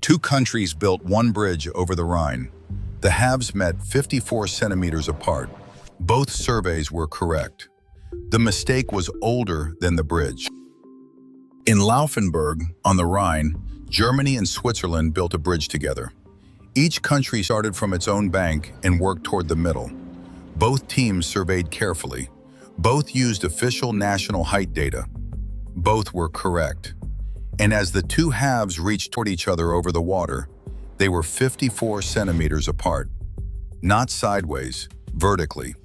Two countries built one bridge over the Rhine. The halves met 54 centimeters apart. Both surveys were correct. The mistake was older than the bridge. In Laufenburg, on the Rhine, Germany and Switzerland built a bridge together. Each country started from its own bank and worked toward the middle. Both teams surveyed carefully. Both used official national height data. Both were correct. And as the two halves reached toward each other over the water, they were 54 centimeters apart. Not sideways, vertically.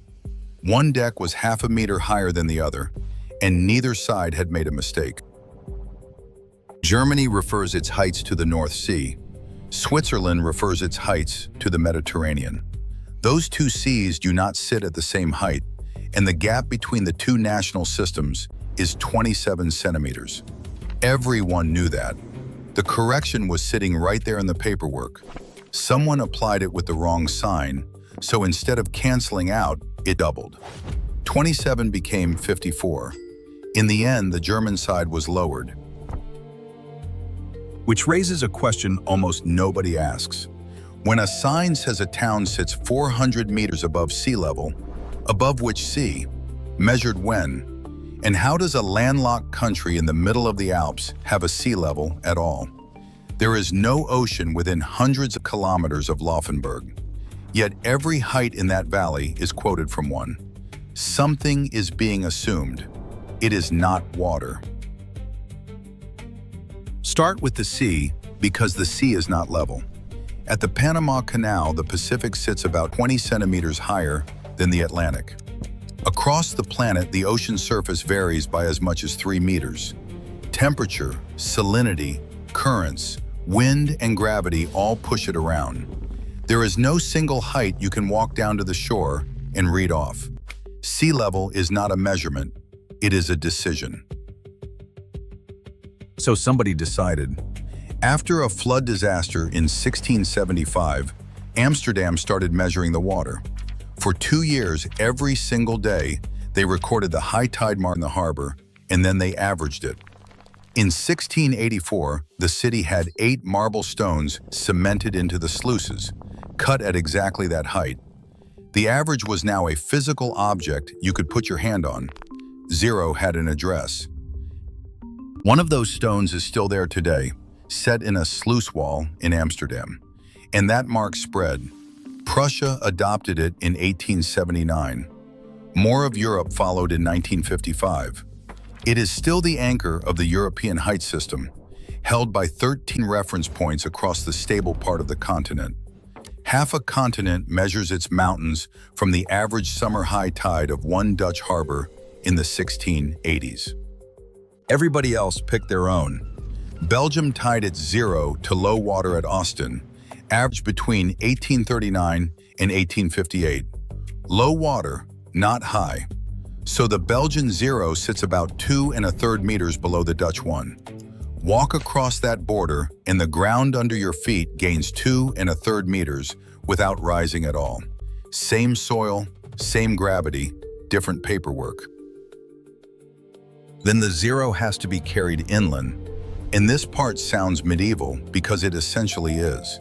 One deck was half a meter higher than the other, and neither side had made a mistake. Germany refers its heights to the North Sea. Switzerland refers its heights to the Mediterranean. Those two seas do not sit at the same height, and the gap between the two national systems is 27 centimeters. Everyone knew that. The correction was sitting right there in the paperwork. Someone applied it with the wrong sign, so instead of canceling out, it doubled. 27 became 54. In the end, the German side was lowered. Which raises a question almost nobody asks. When a sign says a town sits 400 meters above sea level, above which sea? Measured when? And how does a landlocked country in the middle of the Alps have a sea level at all? There is no ocean within hundreds of kilometers of Laufenburg. Yet every height in that valley is quoted from one. Something is being assumed. It is not water. Start with the sea, because the sea is not level. At the Panama Canal, the Pacific sits about 20 centimeters higher than the Atlantic. Across the planet, the ocean surface varies by as much as 3 meters. Temperature, salinity, currents, wind, and gravity all push it around. There is no single height you can walk down to the shore and read off. Sea level is not a measurement, it is a decision. So somebody decided. After a flood disaster in 1675, Amsterdam started measuring the water. For 2 years, every single day, they recorded the high tide mark in the harbor, and then they averaged it. In 1684, the city had 8 marble stones cemented into the sluices, cut at exactly that height. The average was now a physical object you could put your hand on. 0 had an address. One of those stones is still there today, set in a sluice wall in Amsterdam, and that mark spread. Prussia adopted it in 1879. More of Europe followed in 1955. It is still the anchor of the European height system, held by 13 reference points across the stable part of the continent. Half a continent measures its mountains from the average summer high tide of one Dutch harbor in the 1680s. Everybody else picked their own. Belgium tied its 0 to low water at Ostend, averaged between 1839 and 1858. Low water, not high. So the Belgian 0 sits about 2 1/3 meters below the Dutch one. Walk across that border and the ground under your feet gains 2 1/3 meters without rising at all. Same soil, same gravity, different paperwork. Then the 0 has to be carried inland. And this part sounds medieval because it essentially is.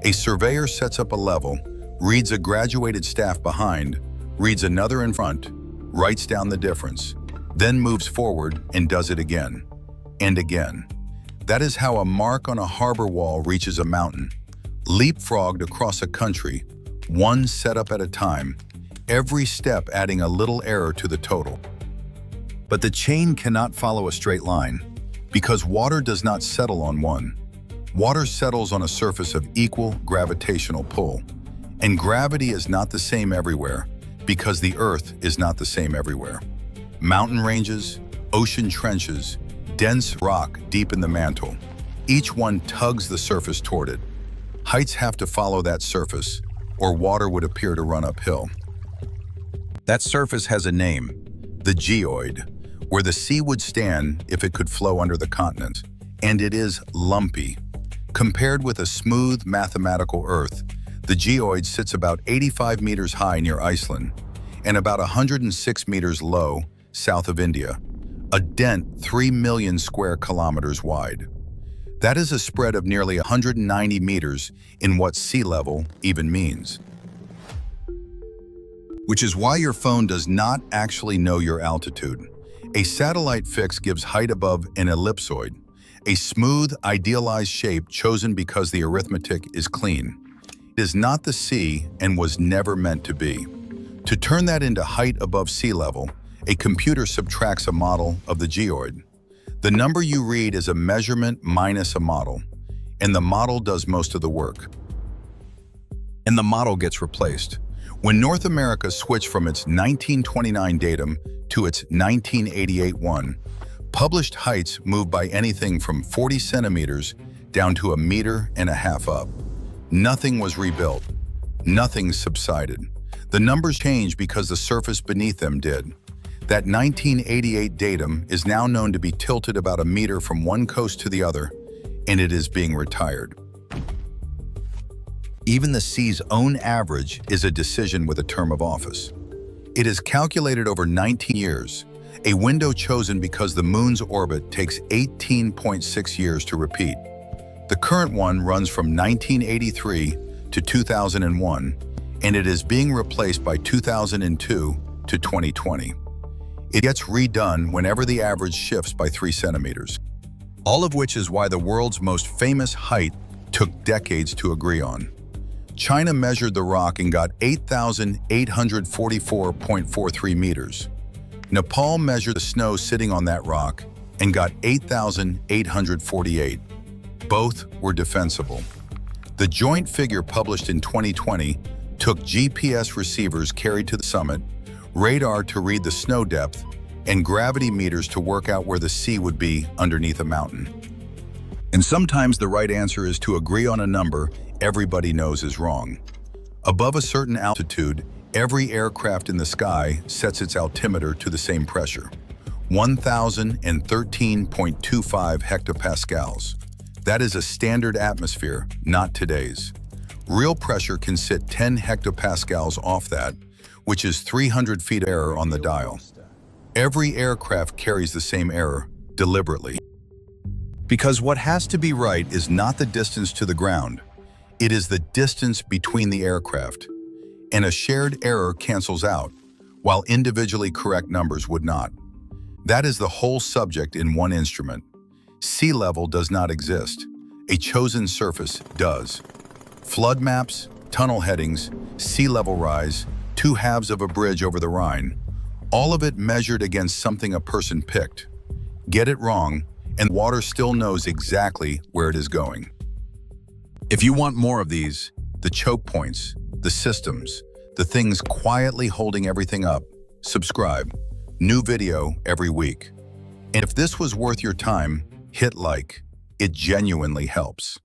A surveyor sets up a level, reads a graduated staff behind, reads another in front, writes down the difference, then moves forward and does it again, and again. That is how a mark on a harbor wall reaches a mountain, leapfrogged across a country, one setup at a time, every step adding a little error to the total. But the chain cannot follow a straight line, because water does not settle on one. Water settles on a surface of equal gravitational pull, and gravity is not the same everywhere because the Earth is not the same everywhere. Mountain ranges, ocean trenches, dense rock deep in the mantle, each one tugs the surface toward it. Heights have to follow that surface, or water would appear to run uphill. That surface has a name, the geoid, where the sea would stand if it could flow under the continent, and it is lumpy. Compared with a smooth mathematical Earth, the geoid sits about 85 meters high near Iceland and about 106 meters low south of India, a dent 3 million square kilometers wide. That is a spread of nearly 190 meters in what sea level even means. Which is why your phone does not actually know your altitude. A satellite fix gives height above an ellipsoid, a smooth, idealized shape chosen because the arithmetic is clean. It is not the sea and was never meant to be. To turn that into height above sea level, a computer subtracts a model of the geoid. The number you read is a measurement minus a model, and the model does most of the work. And the model gets replaced. When North America switched from its 1929 datum to its 1988 one, published heights moved by anything from 40 centimeters down to 1.5 meters up. Nothing was rebuilt. Nothing subsided. The numbers changed because the surface beneath them did. That 1988 datum is now known to be tilted about 1 meter from one coast to the other, and it is being retired. Even the sea's own average is a decision with a term of office. It is calculated over 19 years, a window chosen because the moon's orbit takes 18.6 years to repeat. The current one runs from 1983 to 2001, and it is being replaced by 2002 to 2020. It gets redone whenever the average shifts by 3 centimeters. All of which is why the world's most famous height took decades to agree on. China measured the rock and got 8,844.43 meters. Nepal measured the snow sitting on that rock and got 8,848. Both were defensible. The joint figure published in 2020 took GPS receivers carried to the summit, radar to read the snow depth, and gravity meters to work out where the sea would be underneath a mountain. And sometimes the right answer is to agree on a number everybody knows is wrong. Above a certain altitude, every aircraft in the sky sets its altimeter to the same pressure, 1,013.25 hectopascals. That is a standard atmosphere, not today's. Real pressure can sit 10 hectopascals off that, which is 300 feet of error on the dial. Every aircraft carries the same error, deliberately. Because what has to be right is not the distance to the ground, it is the distance between the aircraft. And a shared error cancels out, while individually correct numbers would not. That is the whole subject in one instrument. Sea level does not exist. A chosen surface does. Flood maps, tunnel headings, sea level rise, 2 halves of a bridge over the Rhine, all of it measured against something a person picked. Get it wrong, and water still knows exactly where it is going. If you want more of these, the choke points, the systems, the things quietly holding everything up, subscribe. New video every week. And if this was worth your time, hit like. It genuinely helps.